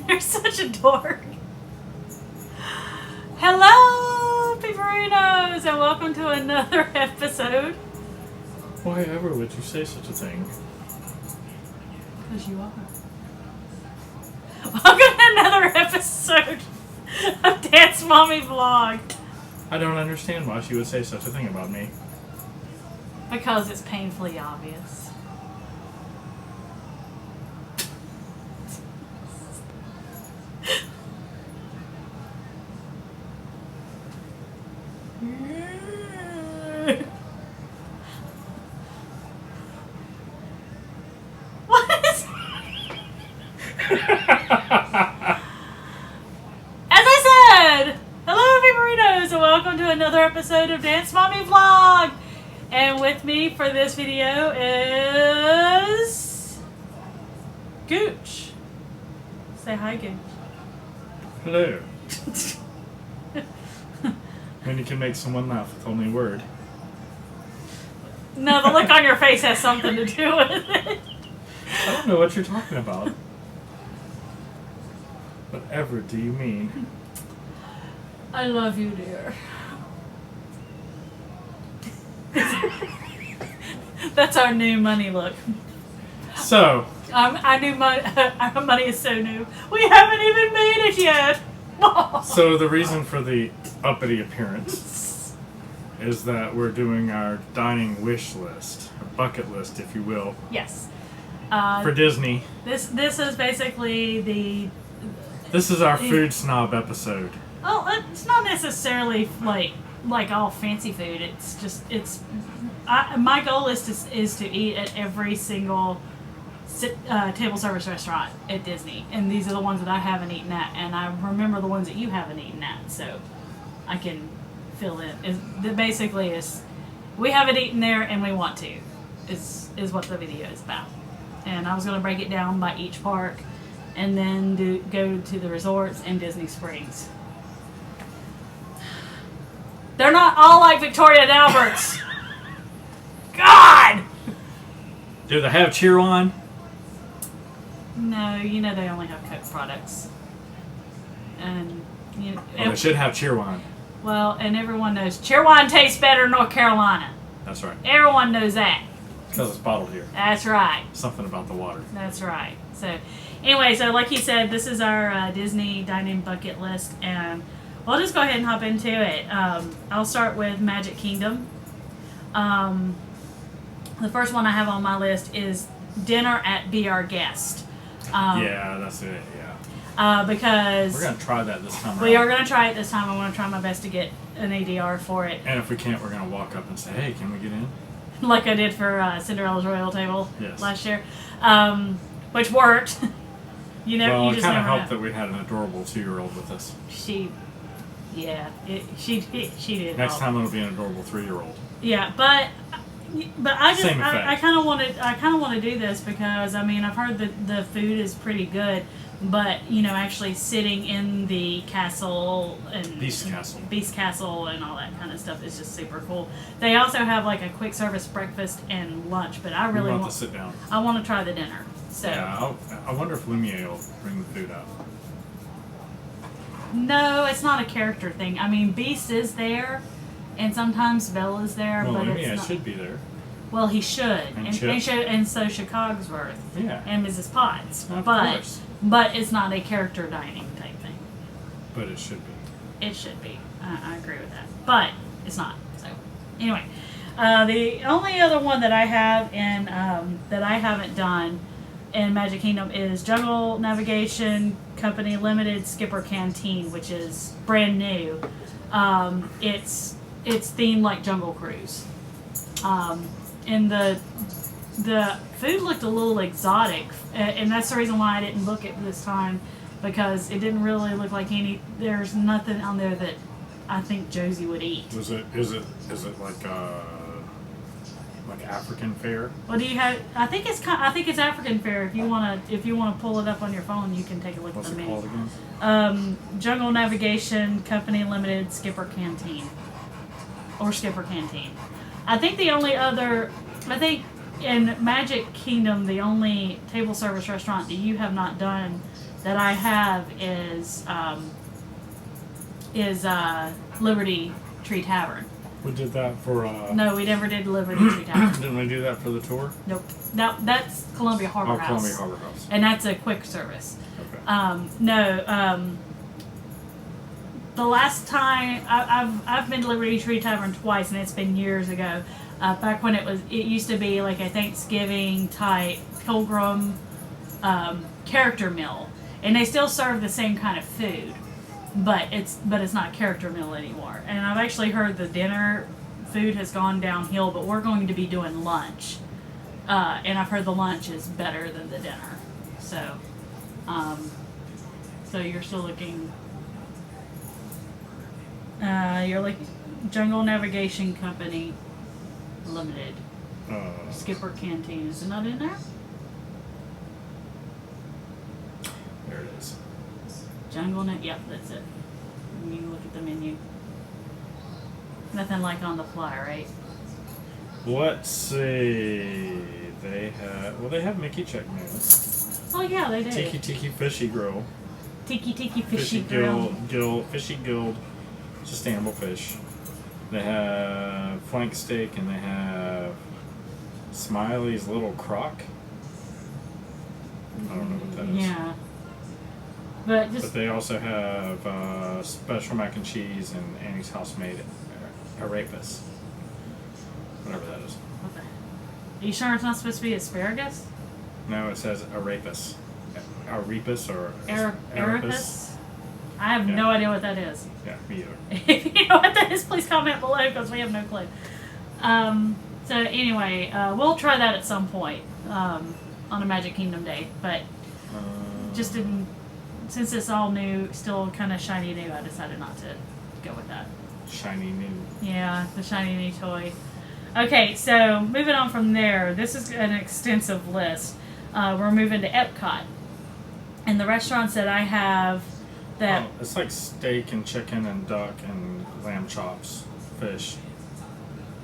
You're such a dork. Hello, Peperinos, and welcome to another episode. Why ever would you say such a thing? Because you are. Welcome to another episode of Dance Mommy Vlog. I don't understand why she would say such a thing about me. Because it's painfully obvious. Another episode of Dance Mommy Vlog, and with me for this video is Gooch. Say hi, Gooch. Hello. When you can make someone laugh with only a word. No, the look on your face has something to do with it. I don't know what you're talking about. Whatever do you mean? I love you, dear. That's our new money look. So, our new money. Our money is so new. We haven't even made it yet. So the reason for the uppity appearance is that we're doing our dining wish list, a bucket list, if you will. Yes. For Disney. This is basically This is our food snob episode. Well, it's not necessarily like all fancy food. It's just my goal is to eat at every single table service restaurant at Disney, and these are the ones that I haven't eaten at, and I remember the ones that you haven't eaten at, so I can fill in. Basically is we haven't eaten there and we want to is what the video is about, and I was going to break it down by each park, and then go to the resorts and Disney Springs. They're not all like Victoria and Albert's. God! Do they have Cheer On? No, you know they only have Coke products. And Well, they should have Cheer On. Well, and everyone knows Cheer On tastes better in North Carolina. That's right. Everyone knows that. Because it's bottled here. That's right. Something about the water. That's right. So, anyway, like you said, this is our Disney dining bucket list, and we'll just go ahead and hop into it. I'll start with Magic Kingdom. The first one I have on my list is dinner at Be Our Guest. Yeah, that's it, yeah. Because we're going to try that this time we are going to try it this time. I want to try my best to get an ADR for it. And if we can't, we're going to walk up and say, hey, can we get in? Like I did for Cinderella's Royal Table last year. Which worked. Well, it kind of helped that we had an adorable 2-year-old with us. She did. Next time it'll be an adorable 3-year-old. Yeah, but I kind of want to do this because I've heard that the food is pretty good, but actually sitting in the castle and Beast Castle and all that kind of stuff is just super cool. They also have like a quick service breakfast and lunch, but I really want to sit down. I want to try the dinner. So yeah, I wonder if Lumiere will bring the food out. No, it's not a character thing. Beast is there, and sometimes Bella's there, well, but Lumiere it's not. Should be there. Well, he should, and so should Cogsworth, and Mrs. Potts, but it's not a character dining type thing. But it should be. It should be. I agree with that, but it's not. So, anyway, the only other one that I have in that I haven't done in Magic Kingdom is Jungle Navigation Company Limited Skipper Canteen, which is brand new. It's themed like Jungle Cruise. And the food looked a little exotic, and that's the reason why I didn't book it this time, because it didn't really look like there's nothing on there that I think Josie would eat. Is it like African fare? Well, do you have? I think it's African fare. If you wanna pull it up on your phone, you can take a look at the menu. What's it called again? Jungle Navigation Company Limited Skipper Canteen, or Skipper Canteen. I think the only other, in Magic Kingdom, the only table service restaurant that you have not done that I have is Liberty Tree Tavern. We did that for. No, we never did Liberty Tree Tavern. Didn't we do that for the tour? Nope. That's Columbia Harbor House. Columbia Harbor House. And that's a quick service. Okay. The last time I've been to Liberty Tree Tavern twice, and it's been years ago. Back when it used to be like a Thanksgiving type pilgrim character meal, and they still serve the same kind of food, but it's not character meal anymore. And I've actually heard the dinner food has gone downhill, but we're going to be doing lunch, and I've heard the lunch is better than the dinner. So, so you're still looking. You're like Jungle Navigation Company Limited. Skipper Canteen. Is it not in there? There it is. Yep, that's it. You look at the menu. Nothing like on the fly, right? Let's see. They have Mickey check meals. Oh yeah, they do. Tiki Fishy Grill. Tiki Fishy Grill. Fishy Guild. Sustainable fish. They have flank steak and they have Smiley's Little Crock. I don't know what that is. Yeah. But they also have special mac and cheese and Annie's house made Arepas. Whatever that is. What are you sure it's not supposed to be asparagus? No, it says Arepas. Arepas or Arepas? I have no idea what that is. Yeah, me either. If you know what that is, please comment below because we have no clue. So anyway, we'll try that at some point on a Magic Kingdom day. But since it's all new, still kind of shiny new, I decided not to go with that. Shiny new. Yeah, the shiny new toy. Okay, so moving on from there, this is an extensive list. We're moving to Epcot. And the restaurants that I have that... it's like steak and chicken and duck and lamb chops, fish.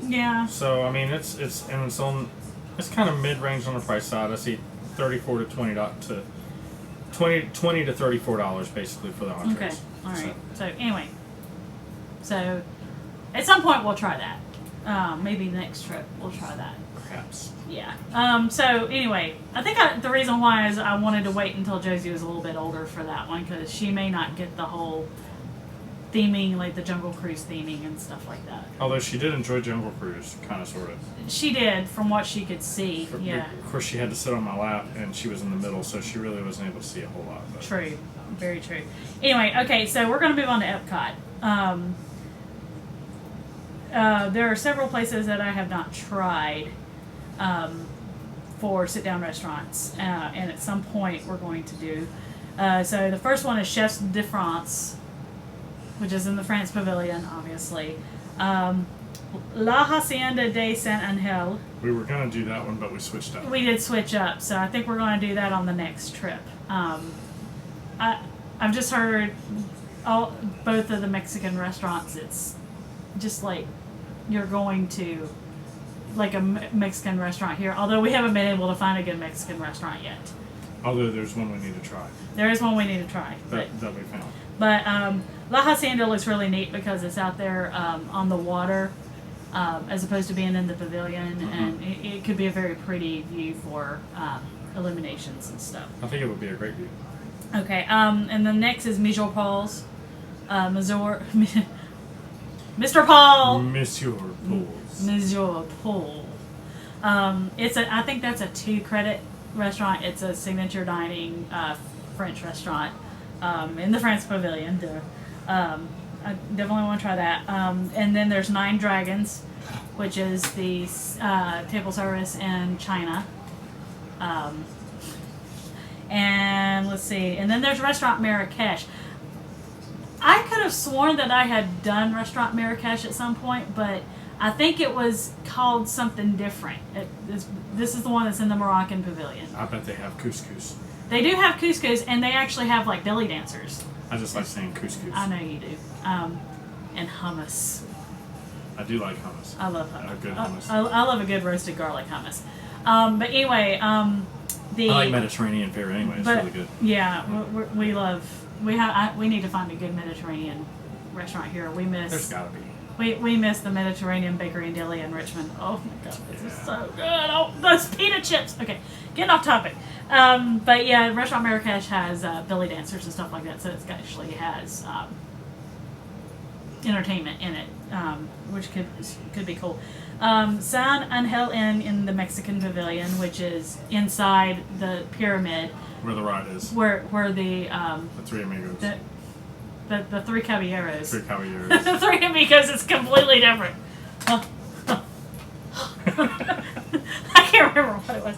Yeah. So, I mean, it's kind of mid-range on the price side. I see $34 to $20 to $34 basically for the entrees. Okay, all right. So anyway, at some point we'll try that. Maybe next trip we'll try that. Perhaps. Yeah. So anyway, I think the reason why is I wanted to wait until Josie was a little bit older for that one because she may not get the whole theming, like the Jungle Cruise theming and stuff like that. Although she did enjoy Jungle Cruise, kind of, sort of. She did, from what she could see. Yeah. Of course, she had to sit on my lap, and she was in the middle, so she really wasn't able to see a whole lot. But. True. Very true. Anyway, okay, so we're going to move on to Epcot. There are several places that I have not tried for sit-down restaurants, and at some point we're going to do. So the first one is Chefs de France, which is in the France Pavilion, obviously. La Hacienda de Saint Angel. We were going to do that one, but we switched up. We did switch up, so I think we're going to do that on the next trip. I've just heard both of the Mexican restaurants, it's just like you're going to like a Mexican restaurant here, although we haven't been able to find a good Mexican restaurant yet. Although there's one we need to try. There is one we need to try. That we found. But La Hacienda looks really neat because it's out there on the water as opposed to being in the pavilion, and it could be a very pretty view for illuminations and stuff. I think it would be a great view. Okay, and then next is Monsieur Paul's. Mr. Paul. Monsieur Paul's. Monsieur Paul. I think that's a 2-credit restaurant. It's a signature dining French restaurant in the France Pavilion. I definitely want to try that. And then there's Nine Dragons, which is the table service in China. And let's see. And then there's Restaurant Marrakesh. I could have sworn that I had done Restaurant Marrakesh at some point, but I think it was called something different. This is the one that's in the Moroccan Pavilion. I bet they have couscous. They do have couscous, and they actually have like belly dancers. I just like saying couscous. I know you do. And hummus. I do like hummus. I love hummus. Good hummus. I love a good roasted garlic hummus. But anyway, the I like Mediterranean fare anyway. It's really good. Yeah, we love. We need to find a good Mediterranean restaurant here. There's gotta be. We miss the Mediterranean Bakery and Deli in Richmond. Oh my god, this is so good. Oh, those pita chips. Okay, getting off topic. But yeah, Restaurant Marrakesh has belly dancers and stuff like that, so it actually has entertainment in it, which could be cool. San Angel Inn in the Mexican Pavilion, which is inside the pyramid. Where the ride is. Where the Three Amigos. The Three Caballeros. Three Caballeros. The Three Amigos is completely different. I can't remember what it was.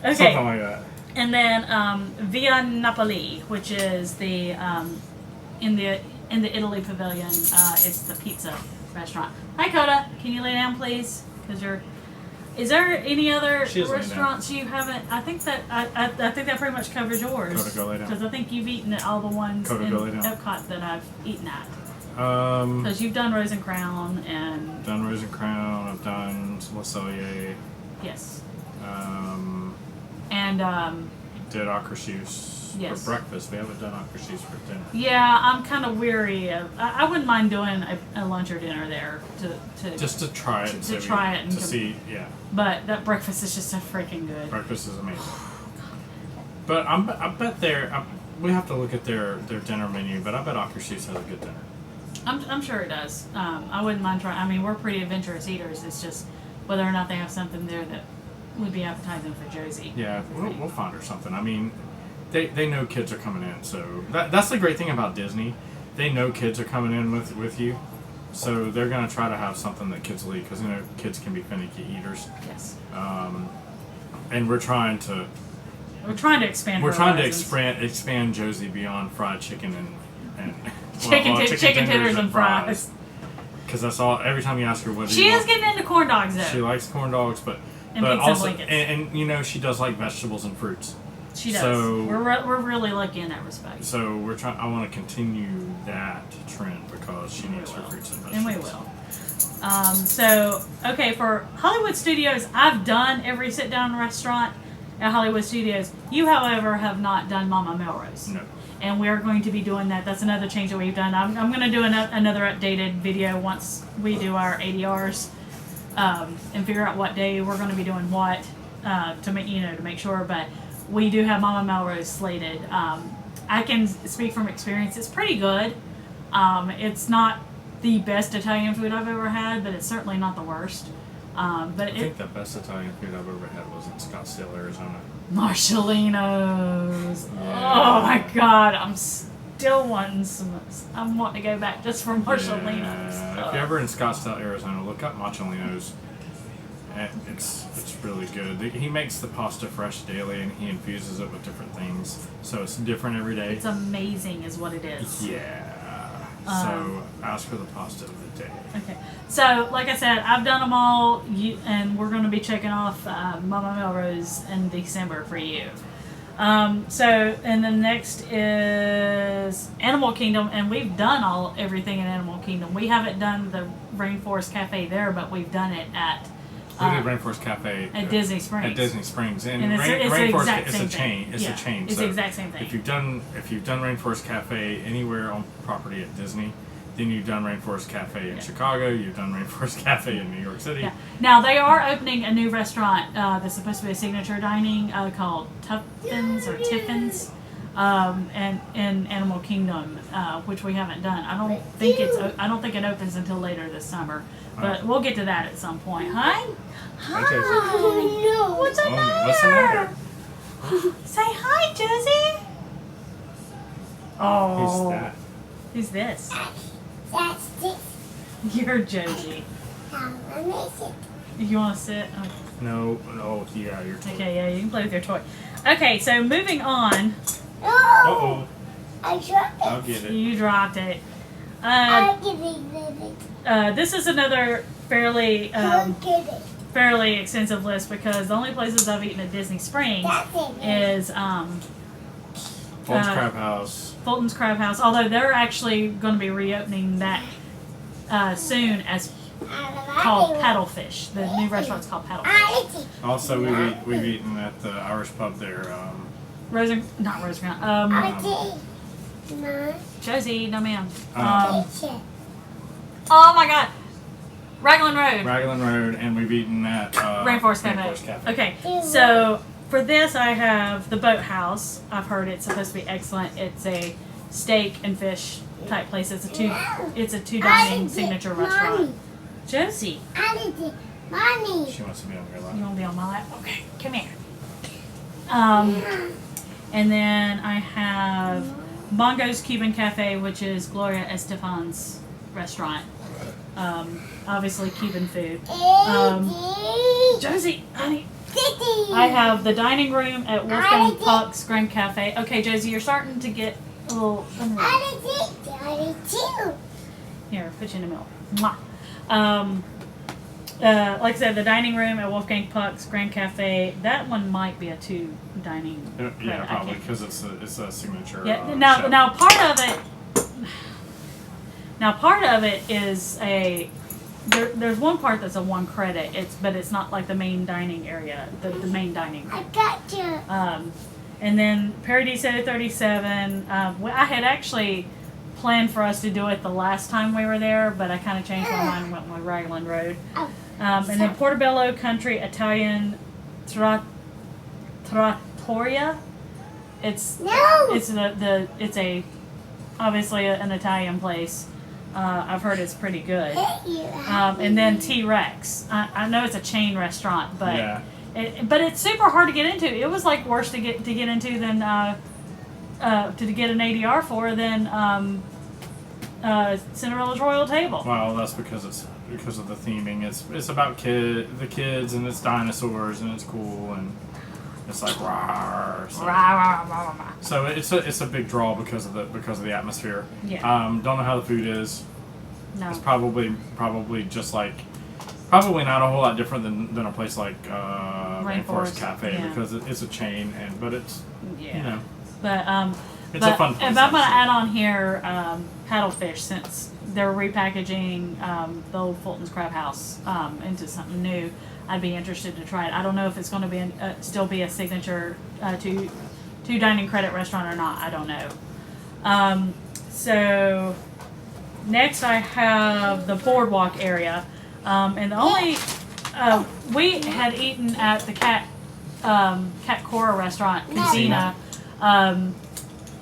Okay. Something like that. And then Via Napoli, which is the in the Italy Pavilion. It's the pizza restaurant. Hi, Coda. Can you lay down, please? Because you're. Is there any other restaurants you haven't? I think that I think that pretty much covers yours. Coda, go lay down. Because I think you've eaten at all the ones Coda, in go lay down. Epcot that I've eaten at. Because you've done Rose and Crown and. Done Rose and Crown. I've done Le Cellier. Yes. Did Akershus yes. for breakfast. We haven't done Akershus for dinner. Yeah, I'm kind of weary of. I wouldn't mind doing a lunch or dinner there to just to try it. To try it and to see, yeah. But that breakfast is just so freaking good. Breakfast is amazing. But I bet we have to look at their dinner menu. But I bet Akershus has a good dinner. I'm sure it does. I wouldn't mind trying. I mean, we're pretty adventurous eaters. It's just whether or not they have something there that would be appetizing for Josie. Yeah, we'll find her something. I mean, they know kids are coming in, so that's the great thing about Disney. They know kids are coming in with you, so they're gonna try to have something that kids will eat because kids can be finicky eaters. Yes. And we're trying to expand. We're trying to expand Josie beyond fried chicken and chicken tenders and fries. Because that's all. Every time you ask her what she is getting into corn dogs though. She likes corn dogs, but also and she does like vegetables and fruits. She does. So we're really lucky in that respect. So I want to continue that trend because she needs her fruits and vegetables. And we will. For Hollywood Studios, I've done every sit-down restaurant at Hollywood Studios. You, however, have not done Mama Melrose. No. And we're going to be doing that. That's another change that we've done. I'm going to do another updated video once we do our ADRs and figure out what day we're going to be doing what to make sure. But we do have Mama Melrose slated. I can speak from experience. It's pretty good. It's not the best Italian food I've ever had, but it's certainly not the worst. I think the best Italian food I've ever had was in Scottsdale, Arizona. Marcelino's. Yeah. Oh my god, I'm still wanting some. I'm wanting to go back just for Marcelino's. Yeah. If you're ever in Scottsdale, Arizona, look up Marcelino's. It's really good. He makes the pasta fresh daily, and he infuses it with different things, so it's different every day. It's amazing, is what it is. Yeah. So ask for the pasta of the day. Okay. So, like I said, I've done them all, and we're going to be checking off Mama Melrose in December for you. And then next is Animal Kingdom, and we've done everything in Animal Kingdom. We haven't done the Rainforest Cafe there, but we've done it at. We did Rainforest Cafe at Disney Springs. At Disney Springs, and Rainforest is a chain. It's a chain. It's so the exact same thing. If you've done Rainforest Cafe anywhere on property at Disney, then you've done Rainforest Cafe in Chicago. You've done Rainforest Cafe in New York City. Yeah. Now they are opening a new restaurant that's supposed to be a signature dining called Tiffin's, and in Animal Kingdom, which we haven't done. I don't think it opens until later this summer. But we'll get to that at some point. Hi. Hi. No. What's the matter? What's the matter? Say hi, Josie. Oh. Who's that? Who's this? That's this. You're Josie. You want to sit? Oh. No. Yeah, you're. Okay, yeah, you can play with your toy. Okay, so moving on. No. Uh-oh. I dropped it. I'll get it. You dropped it. I'll give it. This is another fairly I'll get it. fairly extensive list because the only places I've eaten at Disney Springs is Fulton's Crab House. Fulton's Crab House. Although they're actually going to be reopening that soon as called Paddlefish. The new restaurant's called Paddlefish. Also, we've eaten at the Irish pub there. Not Roseground. Josie, no ma'am. Oh my God. Raglan Road, and we've eaten at Rainforest Cafe. Okay, so for this I have the Boathouse. I've heard it's supposed to be excellent. It's a steak and fish type place. It's a two dining signature restaurant. Josie, Mommy. She wants to be on your lap. you want to be on my lap? Okay, come here. And then I have Mongo's Cuban Cafe, which is Gloria Estefan's restaurant. Obviously Cuban food. Josie, honey. I have the dining room at Wolfgang Puck's Grand Cafe. Okay, Josie, you're starting to get a little Here, put you in the middle. Mwah. Like I said, the dining room at Wolfgang Puck's Grand Cafe. That one might be a two dining. Yeah, probably because it's a signature. Yeah. Chef. Now part of it. Now part of it is a. There's one part that's a 1 credit. But it's not like the main dining area, the main dining room. I got you. And then Paradiso 37. I had actually planned for us to do it the last time we were there, but I kind of changed my mind and went with Raglan Road. And then Portobello Country Italian Trattoria. It's a obviously an Italian place. I've heard it's pretty good. And then T-Rex. I know it's a chain restaurant, but Yeah. but it's super hard to get into. It was like worse to get into than to get an ADR for than Cinderella's Royal Table. Well, that's because of the theming. It's about the kids and it's dinosaurs and it's cool and it's like rawr. So it's a big draw because of the atmosphere. Yeah. Don't know how the food is. No. It's probably just like probably not a whole lot different than a place like Rainforest Cafe yeah. because it's a chain but it's you know. But It's a fun place. If I'm going to add on here Paddlefish, since they're repackaging the old Fulton's Crab House into something new, I'd be interested to try it. I don't know if it's going to be still be a signature two dining credit restaurant or not. I don't know. So next I have the Boardwalk area, and the only we had eaten at the Cat Cora restaurant, Cuisine.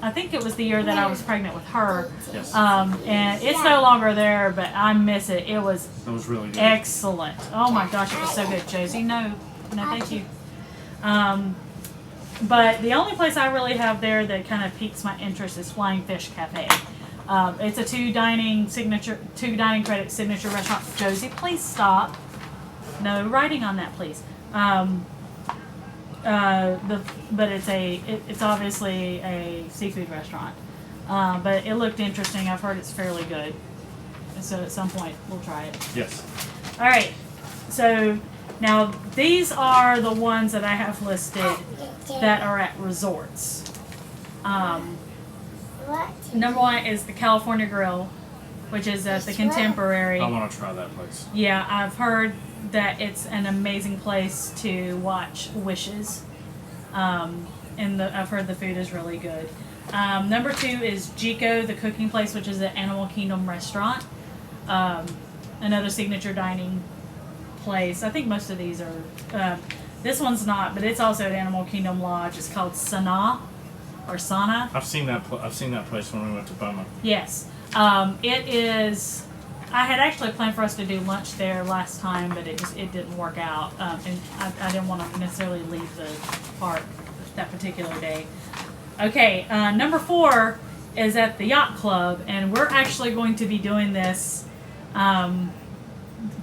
I think it was the year that I was pregnant with her. Yes. And it's no longer there, but I miss it. It was really good. excellent. Oh my gosh, it was so good, Josie. No, thank you. But the only place I really have there that kind of piques my interest is Flying Fish Cafe. It's a two dining credit signature restaurant. Josie, please stop. No writing on that, please. But it's obviously a seafood restaurant. But it looked interesting. I've heard it's fairly good. So at some point we'll try it. Yes. All right. So now these are the ones that I have listed that are at resorts. Number 1 is the California Grill, which is at the Contemporary. I want to try that place. Yeah, I've heard that it's an amazing place to watch wishes. And I've heard the food is really good. Number 2 is Jico, the cooking place, which is an Animal Kingdom restaurant. Another signature dining place. I think most of these are. This one's not, but it's also at Animal Kingdom Lodge. It's called Sana. I've seen that place when we went to Boma. Yes. It is. I had actually planned for us to do lunch there last time, but it didn't work out, and I didn't want to necessarily leave the park that particular day. Okay, number 4 is at the Yacht Club, and we're actually going to be doing this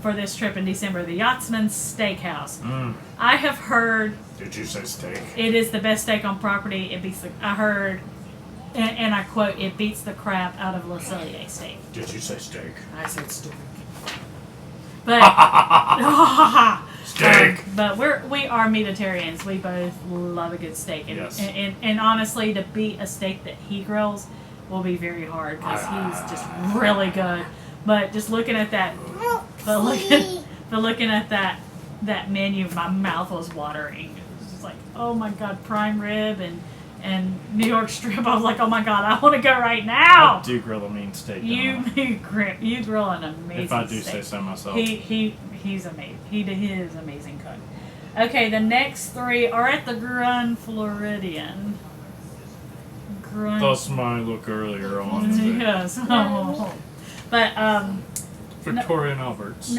for this trip in December. The Yachtsman's Steakhouse. I have heard. Did you say steak? It is the best steak on property. It beats I heard. And I quote, it beats the crap out of Le Cellier steak. Did you say steak? I said steak. But steak. But we are meatitarians. We both love a good steak. And, yes. and honestly, to beat a steak that he grills will be very hard because he's just really good. But just looking at that, But looking at that menu, my mouth was watering. It was just like, oh my god, prime rib and New York strip. I was like, oh my god, I want to go right now. I do grill a mean steak. You grill an amazing. If I do steak. say so myself. He's amazing. He is amazing cook. Okay, the next three are at the Grun Floridian. That's my look earlier on. Yes. Oh. But Victoria and Albert's.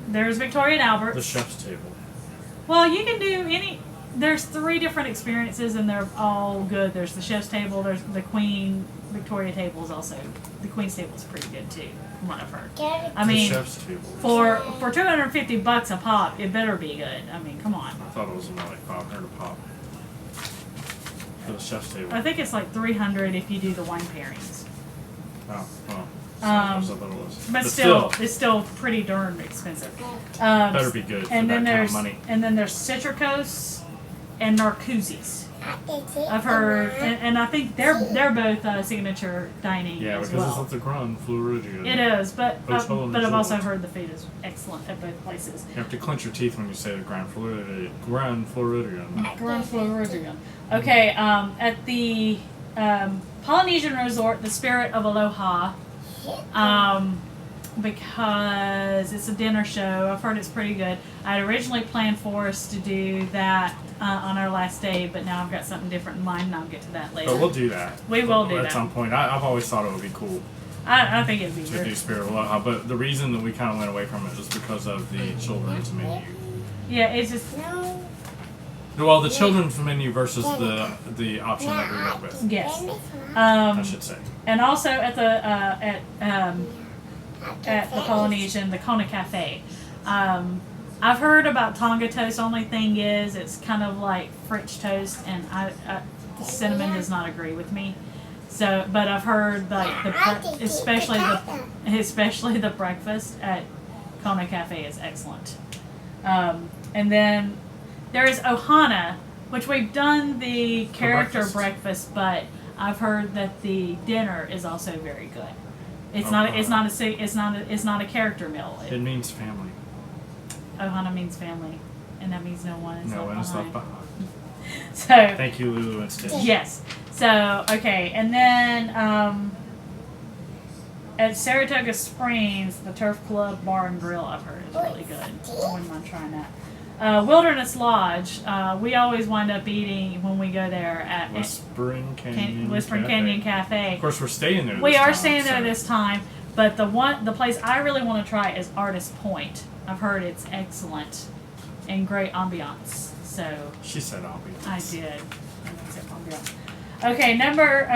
There's Victoria and Albert. The chef's table. Well, you can do any. There's 3 different experiences, and they're all good. There's the chef's table. There's the Queen Victoria table is also. The Queen's table is pretty good too, from what I've heard. I mean, the chef's table. for $250 a pop, it better be good. I mean, come on. I thought it was more like $500 a pop. For the chef's table. I think it's like $300 if you do the wine pairings. Oh, well. Um, I thought it was. But still, it's still pretty darn expensive. Better be good for and that then kind there's of money. and then there's Citricos and Narcoosse's. I've heard, and I think they're both signature dining Yeah, as because well. it's at the Grand Floridian. It is, but Hotel and I've also resort. heard the food is excellent at both places. You have to clench your teeth when you say the Grand Floridian. Grand Floridian. Grand Floridian. Okay, at the Polynesian Resort, the Spirit of Aloha, because it's a dinner show. I've heard it's pretty good. I had originally planned for us to do that on our last day, but now I've got something different in mind, and I'll get to that later. But we'll do that. We will do at that. some point. I've always thought it would be cool I think it'd be to good. do Spirit of Aloha, but the reason that we kind of went away from it is because of the children's menu. Yeah, it's just Well, the children's menu versus the option that we went with, yes. I should say. And also at the Polynesian, the Kona Cafe. I've heard about Tonga toast. Only thing is, it's kind of like French toast, and cinnamon does not agree with me. So, but I've heard like especially the breakfast at Kona Cafe is excellent. And then there is Ohana, which we've done the character breakfast, but I've heard that the dinner is also very good. It's not a character meal. It means family. Ohana means family, and that means no one is No left one is behind. left behind. So Thank you, Lulu and Stitch. yes. So okay, and then at Saratoga Springs, the Turf Club Bar and Grill, I've heard is really good. I wouldn't mind trying that. Wilderness Lodge, we always wind up eating when we go there at Whispering Canyon Canyon Cafe. Of course, we're staying there. We this are time, staying there so- this time, but the place I really want to try is Artist Point. I've heard it's excellent and great ambiance. So She said ambiance. I did. I said ambiance.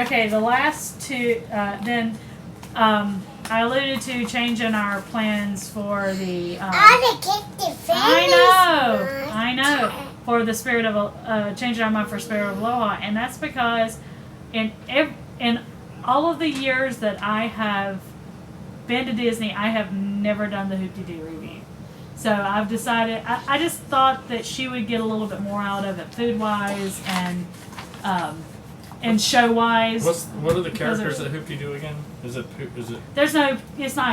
Okay, the last two. Then I alluded to changing our plans for the. I know. For the Spirit of changing our mind for Spirit of Aloha, and that's because in all of the years that I have been to Disney, I have never done the Hoop-de-Doo review. So I've decided, I just thought that she would get a little bit more out of it food-wise and show-wise. What are the characters at Hoop-de-Doo again? Is it? It's not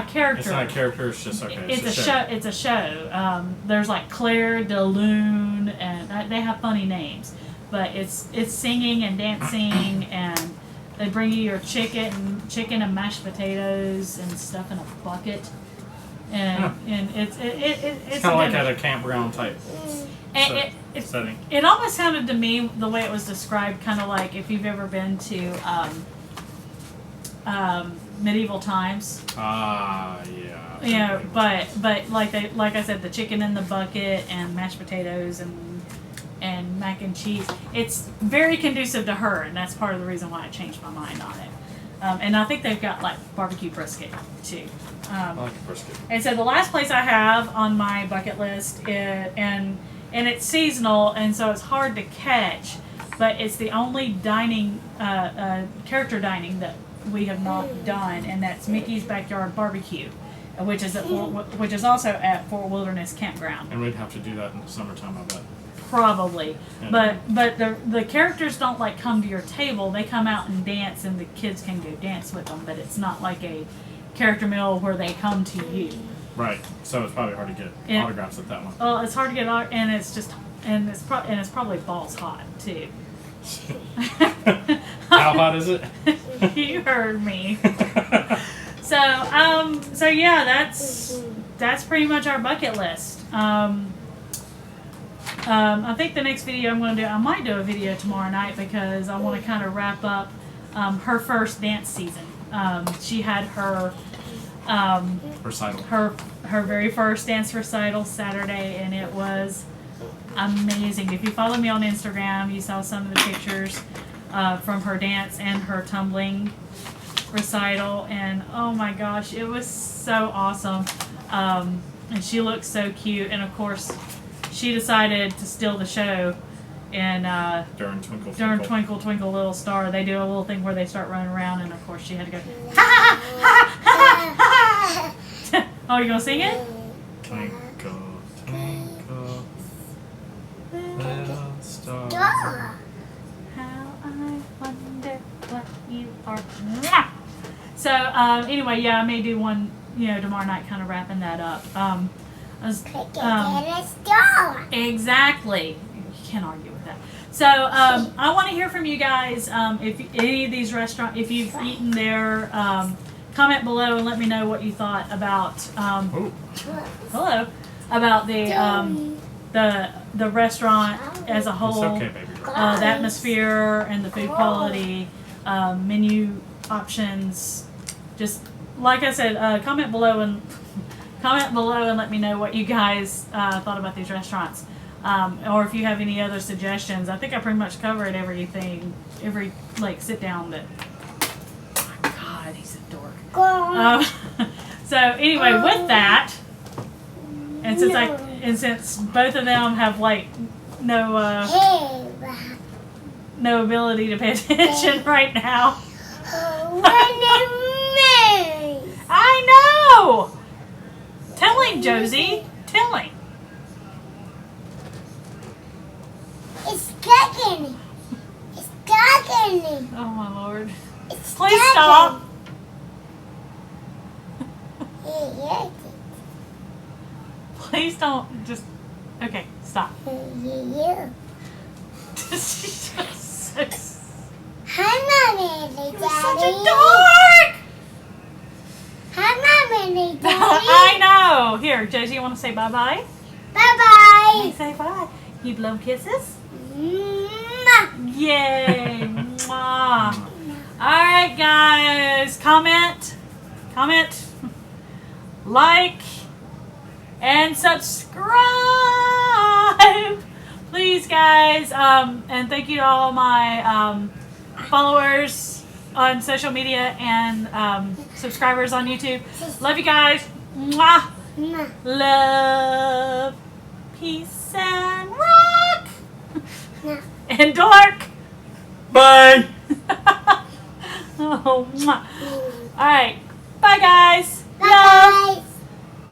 a character. It's not a character, it's just, okay. It's a show. It's a show. There's like Claire de Lune, and they have funny names. But it's singing and dancing, and they bring you your chicken and mashed potatoes and stuff in a bucket. And it's kind of like at a campground type setting. It almost sounded to me, the way it was described, kind of like if you've ever been to medieval times. Yeah. You know, but like I said, the chicken in the bucket and mashed potatoes and mac and cheese. It's very conducive to her, and that's part of the reason why I changed my mind on it. And I think they've got like barbecue brisket too. I like brisket. And so the last place I have on my bucket list and it's seasonal, and so it's hard to catch, but it's the only dining character dining that we have not done, and that's Mickey's Backyard Barbecue, which is also at Fort Wilderness Campground. And we'd have to do that in the summertime, I bet. Probably, Yeah. but the characters don't like come to your table. They come out and dance, and the kids can go dance with them. But it's not like a character meal where they come to you. Right. So it's probably hard to get Yeah. autographs at that one. Well, it's hard to get out, and it's just, and it's probably balls hot too. How hot is it? You heard me. So yeah, that's pretty much our bucket list. I think the next video I'm going to do, I might do a video tomorrow night because I want to kind of wrap up her first dance season. She had her Recital. her very first dance recital Saturday, and it was amazing. If you follow me on Instagram, you saw some of the pictures from her dance and her tumbling recital, and oh my gosh, it was so awesome. And she looked so cute, and of course she decided to steal the show. And During Twinkle Twinkle Twinkle Little Star, they do a little thing where they start running around, and of course she had to go. Oh, you gonna sing it? Twinkle, twinkle, little star. Dog. How I wonder what you are. So anyway, yeah, I may do one, tomorrow night, kind of wrapping that up. Exactly. You can't argue with that. So I want to hear from you guys. If any of these restaurants, if you've eaten there, comment below and let me know what you thought about. Hello, about the restaurant as a It's whole, okay, baby girl. the atmosphere and the food quality, menu options. Just like I said, comment below and let me know what you guys thought about these restaurants. Or if you have any other suggestions. I think I pretty much covered everything, every sit down that. Oh my God, he's a dork. So anyway, with that, and since both of them have no ability to pay attention right now, I know. Tell him, Josie. Tell him. It's cooking. It's cooking. Oh my Lord. It's Please stop. Yeah. Please don't just. Okay, stop. Yeah. She's just so. Hi, Mommy, Daddy. You're such a dork. Hi, Mommy, Daddy. I know. Here, Josie, you want to say bye-bye? Bye-bye. Say bye. You blow kisses? Mwah. Yay. Mwah. All right, guys. Comment, like, and subscribe. Please, guys. And thank you to all my followers on social media and subscribers on YouTube. Love you guys. Mwah. Mwah. Love, peace, and rock. No. And dork. Bye! Oh, mwah. All right. Bye, guys. Love. Bye-bye.